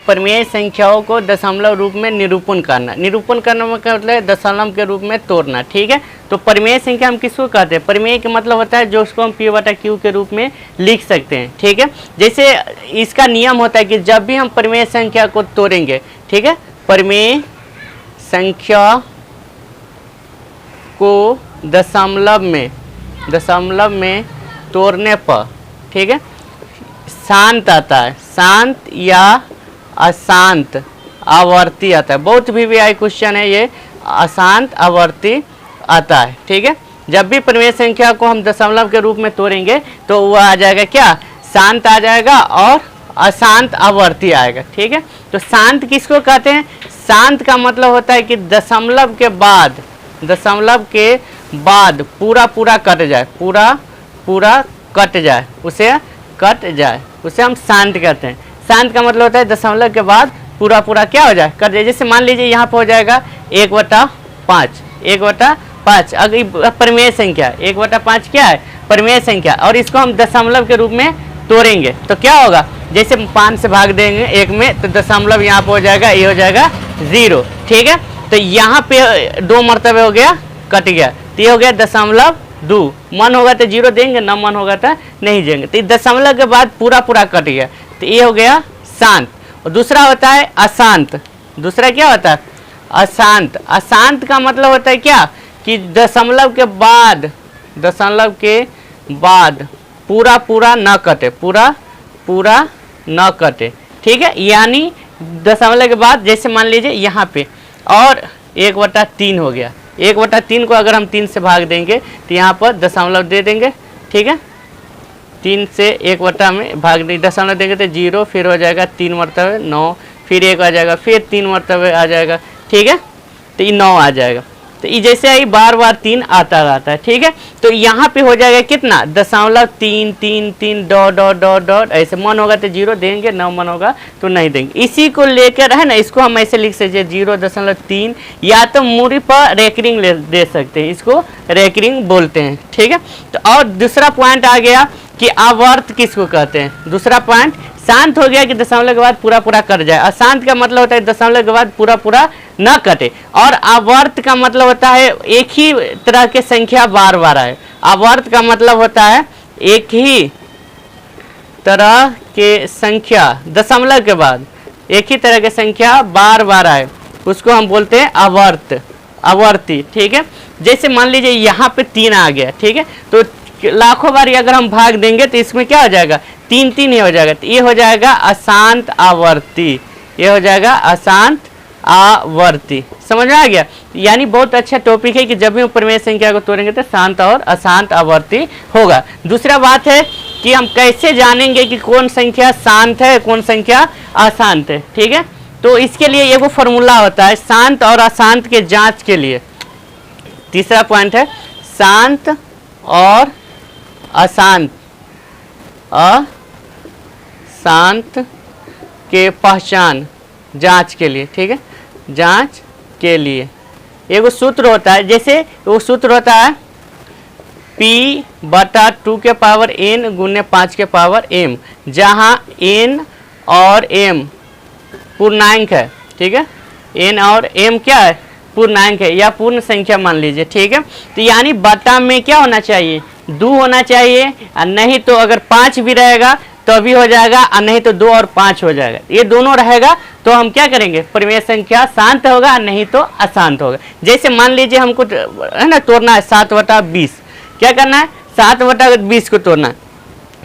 परिमेय संख्याओं को दशमलव रूप में निरूपण करना। निरूपण करना का मतलब है दशमलव के रूप में तोड़ना। ठीक है, तो परिमेय संख्या हम किसको कहते हैं? परिमेय का मतलब होता है जो उसको हम P/Q के रूप में लिख सकते हैं। ठीक है, जैसे इसका नियम होता है कि जब भी हम परिमेय संख्या को तोड़ेंगे, ठीक है, परिमेय संख्या को दशमलव में तोड़ने पर, ठीक है, शांत आता है, शांत या अशांत आवर्ती आता है। बहुत VVI क्वेश्चन है ये, अशांत आवर्ती आता है। ठीक है, जब भी परिमेय संख्या को हम दशमलव के रूप में तोड़ेंगे तो वह आ जाएगा क्या? शांत आ जाएगा और अशांत आवर्ती आएगा। ठीक है, तो शांत किसको कहते हैं? शांत का मतलब होता है कि दशमलव के बाद पूरा कट जाए, पूरा कट जाए, उसे हम शांत कहते हैं। शांत का मतलब होता है दशमलव के बाद पूरा क्या हो जाए? कट जाए। जैसे मान लीजिए यहाँ पर हो जाएगा 1/5। अगर परिमेय संख्या 1/5 क्या है? परिमेय संख्या, और इसको हम दशमलव के रूप में तोड़ेंगे तो क्या होगा? जैसे 5 से भाग देंगे 1 में तो दशमलव यहाँ पर हो जाएगा, ये हो जाएगा 0। ठीक है, तो यहाँ पे 2 मरतबे हो गया, कट गया, तो ये हो गया 0.2। मन होगा तो 0 देंगे, न मन होगा तो नहीं देंगे। तो दशमलव के बाद पूरा कट गया, तो ये हो गया शांत। और दूसरा होता है अशांत। दूसरा क्या होता है? अशांत। अशांत का मतलब होता है क्या? कि दशमलव के बाद पूरा न कटे, पूरा न कटे। ठीक है, यानी दशमलव के बाद जैसे मान लीजिए यहाँ पे और 1/3 हो गया। 1/3 को अगर हम 3 से भाग देंगे तो यहाँ पर दशमलव दे देंगे। ठीक है, 3 से 1 में भाग देंगे, दशमलव देंगे तो 0, फिर हो जाएगा 3 मरतबे 9, फिर 1 आ जाएगा, फिर 3 मरतबे आ जाएगा। ठीक है, तो ये 9 आ जाएगा। तो ये जैसे ही बार 3 आता रहता है। ठीक है, तो यहाँ पे हो जाएगा कितना? 0.333 ... ऐसे मन होगा तो 0 देंगे, न मन होगा तो नहीं देंगे। इसी को लेकर है ना, इसको हम ऐसे लिख सकते हैं 0.3, या तो मूरी पर रेकरिंग दे सकते हैं, इसको रेकरिंग बोलते हैं। ठीक है, तो और दूसरा पॉइंट आ गया कि आवर्त किसको कहते हैं? दूसरा पॉइंट शांत हो गया कि दशमलव के बाद पूरा कट जाए। अशांत का मतलब होता है दशमलव के बाद पूरा न कटे। और आवर्त का मतलब होता है एक ही तरह के संख्या बार आए। आवर्त का मतलब होता है एक ही तरह के संख्या दशमलव के बाद एक ही तरह के संख्या बार आए, उसको हम बोलते हैं आवर्ती। ठीक है, जैसे मान लीजिए यहाँ पे 3 आ गया। ठीक है, तो लाखों बार अगर हम भाग देंगे तो इसमें क्या हो जाएगा? 3 ही हो जाएगा, तो ये हो जाएगा अशांत आवर्ती। ये हो जाएगा अशांत आवर्ती। समझ में आ गया? यानी बहुत अच्छा टॉपिक है कि जब भी हम परिमेय संख्या को तोड़ेंगे तो शांत और अशांत आवर्ती होगा। दूसरा बात है कि हम कैसे जानेंगे कि कौन संख्या शांत है, कौन संख्या अशांत है। ठीक है, तो इसके लिए एगो फॉर्मूला होता है शांत और अशांत के जांच के लिए। तीसरा पॉइंट है शांत और अशांत के पहचान जांच के लिए। ठीक है, जांच के लिए एगो सूत्र होता है। जैसे वो सूत्र होता है P/2 के पावर n गुने 5 के पावर m, जहाँ n और m पूर्णांक है। ठीक है, n और m क्या है? पूर्णांक है या पूर्ण संख्या मान लीजिए। ठीक है, तो यानी बटा में क्या होना चाहिए? 2 होना चाहिए, और नहीं तो अगर 5 भी रहेगा तो भी हो जाएगा, और नहीं तो 2 और 5 हो जाएगा। ये दोनों रहेगा तो हम क्या करेंगे? परिमेय संख्या शांत होगा, नहीं तो अशांत होगा। जैसे मान लीजिए हमको है ना तोड़ना है 7/20। क्या करना है? 7/20 को तोड़ना है,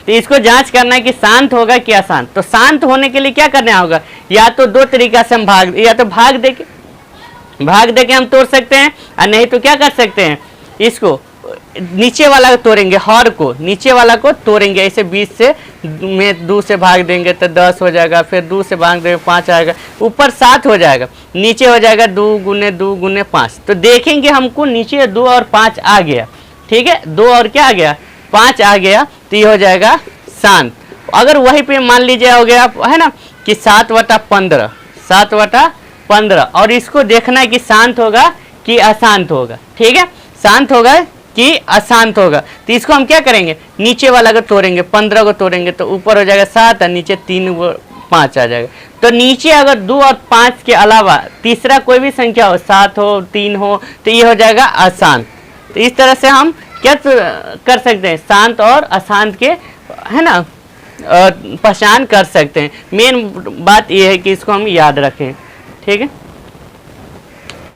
तो इसको जांच करना है कि शांत होगा कि अशांत। तो शांत होने के लिए क्या करना होगा? या तो 2 तरीका से हम या तो भाग दे के हम तोड़ सकते हैं, और नहीं तो क्या कर सकते हैं? इसको नीचे वाला को तोड़ेंगे, हर को नीचे वाला को तोड़ेंगे। ऐसे 20 से में 2 से भाग देंगे तो 10 हो जाएगा, फिर 2 से भाग देंगे 5 आएगा, ऊपर 7 हो जाएगा, नीचे हो जाएगा 2 गुने 5। तो देखेंगे हमको नीचे 2 और 5 आ गया। ठीक है, 2 और क्या आ गया? 5 आ गया, तो ये हो जाएगा शांत। अगर वहीं पे मान लीजिए हो गया है ना कि 7/15, और इसको देखना है कि शांत होगा कि अशांत होगा। ठीक है, शांत होगा कि अशांत होगा, तो इसको हम क्या करेंगे? नीचे वाला को तोड़ेंगे, 15 को तोड़ेंगे तो ऊपर हो जाएगा 7 और नीचे 3 5 आ जाएगा। तो नीचे अगर 2 और 5 के अलावा तीसरा कोई भी संख्या हो, 7 हो, 3 हो, तो ये हो जाएगा अशांत। तो इस तरह से हम क्या कर सकते हैं, शांत और अशांत के, है ना, पहचान कर सकते हैं। मेन बात ये है कि इसको हम याद रखें। ठीक है।